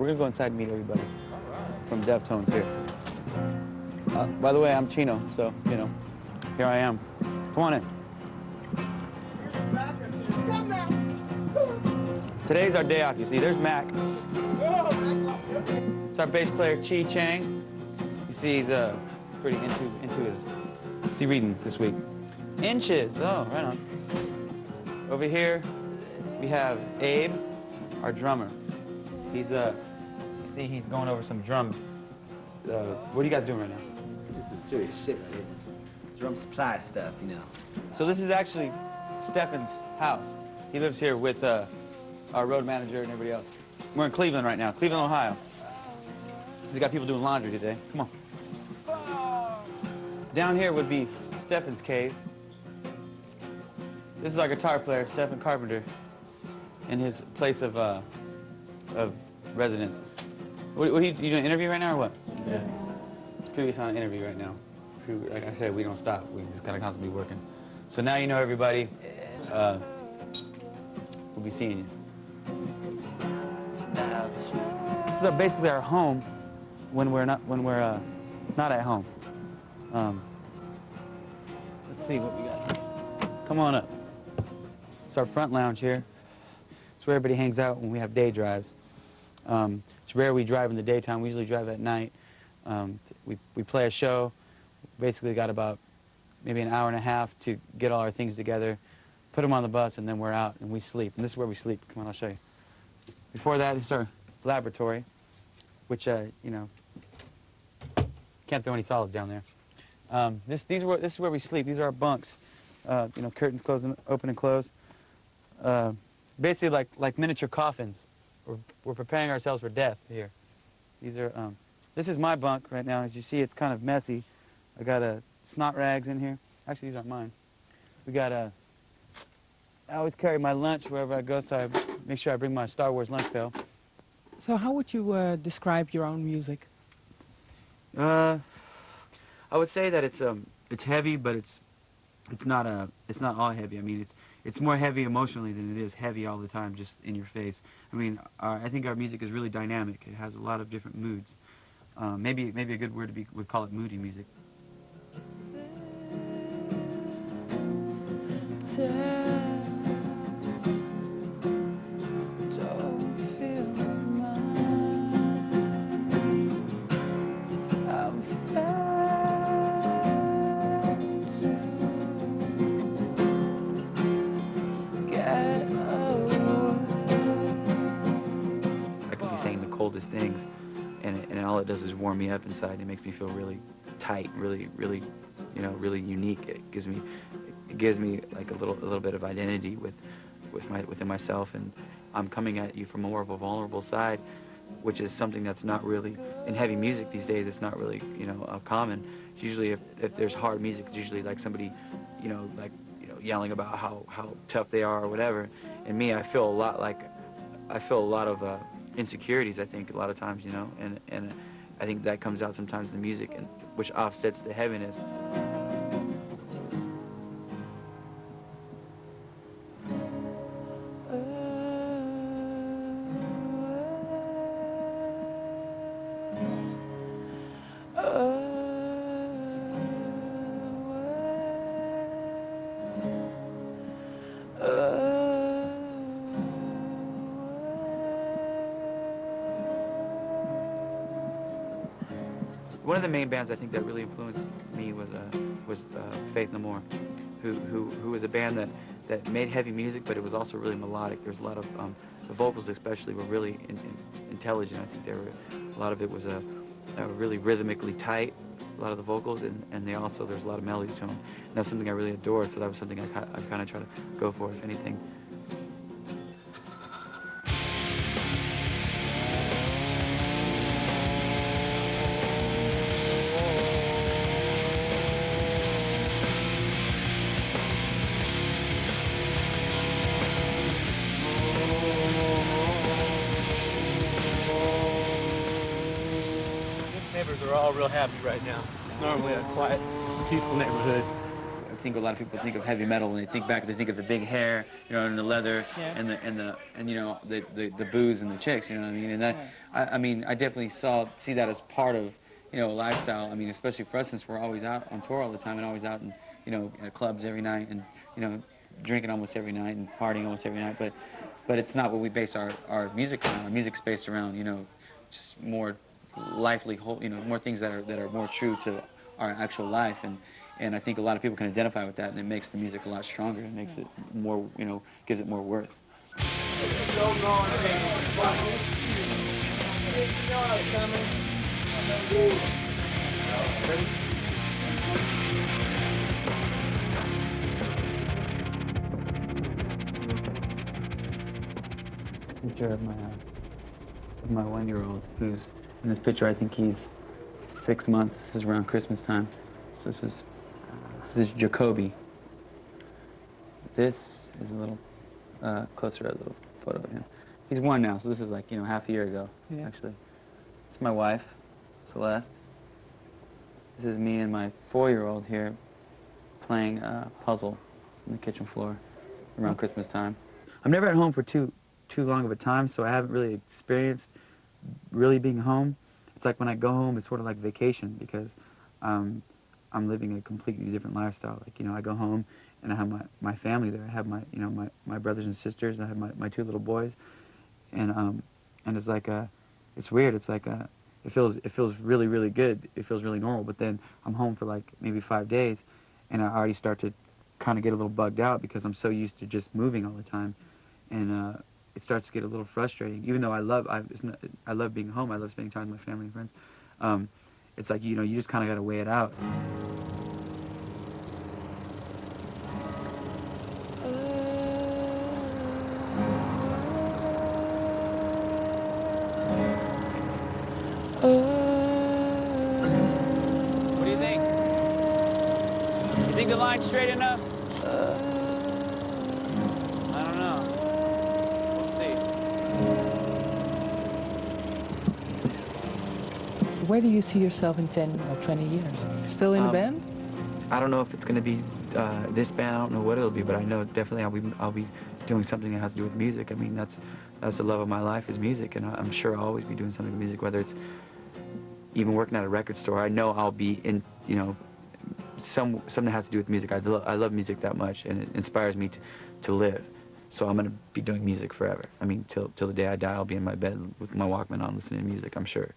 we're gonna go inside and meet everybody from Deftones here. By the way, I'm Chino, so, you know, here I am. Come on in. Today's our day off, you see. There's Mac. It's our bass player, Chi Chang. You see, he's pretty into his, what's he reading this week? Inches, oh, right on. Over here, we have Abe, our drummer. He's, you see, he's going over some drum. What are you guys doing right now? Just some serious shit right here. Drum supply stuff, you know. So this is actually Stefan's house. He lives here with our road manager and everybody else. We're in Cleveland right now, Cleveland, Ohio. We got people doing laundry today. Come on. Down here would be Stefan's cave. This is our guitar player, Stefan Carpenter, in his place of residence. What are you doing, an interview right now or what? Yeah. It's previous on an interview right now. Like I said, we don't stop. We just gotta constantly be working. So now you know everybody. We'll be seeing you. This is basically our home when we're not at home. Let's see what we got here. Come on up. It's our front lounge here. It's where everybody hangs out when we have day drives. It's rare we drive in the daytime. We usually drive at night. We play a show. Basically got about maybe an hour and a half to get all our things together, put them on the bus, and then we're out and we sleep. And this is where we sleep. Come on, I'll show you. Before that, it's our laboratory, which, you know, can't throw any solids down there. This is where we sleep. These are our bunks. You know, curtains closed and open and closed. Basically like miniature coffins. We're preparing ourselves for death here. These are, this is my bunk right now. As you see, it's kind of messy. I got snot rags in here. Actually, these aren't mine. We got I always carry my lunch wherever I go, so I make sure I bring my Star Wars lunch pail. So how would you describe your own music? I would say that it's heavy, but it's not all heavy. I mean, it's more heavy emotionally than it is heavy all the time, just in your face. I mean, I think our music is really dynamic. It has a lot of different moods. Maybe a good word would call it moody music. Coldest things, and all it does is warm me up inside. It makes me feel really tight, really, you know, really unique. It gives me like a little bit of identity within myself, and I'm coming at you from more of a vulnerable side, which is something that's not really in heavy music these days. It's not really, you know, common. It's usually if there's hard music, it's usually like somebody, you know, yelling about how tough they are or whatever. And me, I feel a lot of insecurities, I think, a lot of times, you know, and I think that comes out sometimes in the music, and which offsets the heaviness. One of the main bands I think that really influenced me was Faith No More, who was a band that made heavy music, but it was also really melodic. There was a lot of the vocals especially were really intelligent. I think a lot of it was really rhythmically tight, a lot of the vocals, and there's a lot of melody to them. And that's something I really adored. So that was something I kind of try to go for, if anything. Neighbors are all real happy right now. It's normally a quiet, peaceful neighborhood. think a lot of people think of heavy metal when they think back. They think of the big hair, you know, and the leather, Yeah. and you know the booze and the chicks. You know what I mean? And that I mean I definitely see that as part of, you know, lifestyle. I mean, especially for us, since we're always out on tour all the time and always out and, you know, at clubs every night and, you know, drinking almost every night and partying almost every night. But it's not what we base our music on. Our music's based around, you know, just more lively, you know, more things that are more true to our actual life. And I think a lot of people can identify with that, and it makes the music a lot stronger. It makes it more, you know, gives it more worth. Picture of my 1-year-old, who's in this picture. I think he's 6 months. This is around Christmas time. So this is Jacoby. This is a little closer, a little photo of him. He's 1 now, so this is like, you know, half a year ago, actually. It's my wife, Celeste. This is me and my 4-year-old here playing puzzle on the kitchen floor around Christmas time. I'm never at home for too long of a time, so I haven't really experienced really being home. It's like when I go home, it's sort of like vacation, because I'm living a completely different lifestyle. Like, you know, I go home and I have my family there. I have you know, my brothers and sisters. I have my 2 little boys, and it's like it's weird. It's like it feels really, really good. It feels really normal. But then I'm home for like maybe 5 days, and I already start to kind of get a little bugged out because I'm so used to just moving all the time, and it starts to get a little frustrating. Even though I love being home. I love spending time with my family and friends. It's like, you know, you just kind of got to weigh it out. What do you think? You think the line's straight enough? I don't know. We'll see. Where do you see yourself in 10 or 20 years? Still in a band? I don't know if it's going to be this band. I don't know what it'll be, but I know definitely I'll be doing something that has to do with music. I mean, that's the love of my life is music, and I'm sure I'll always be doing something with music, whether it's even working at a record store. I know I'll be in, you know, something that has to do with music. I love music that much, and it inspires me to live. So I'm going to be doing music forever. I mean, till the day I die, I'll be in my bed with my Walkman on listening to music, I'm sure.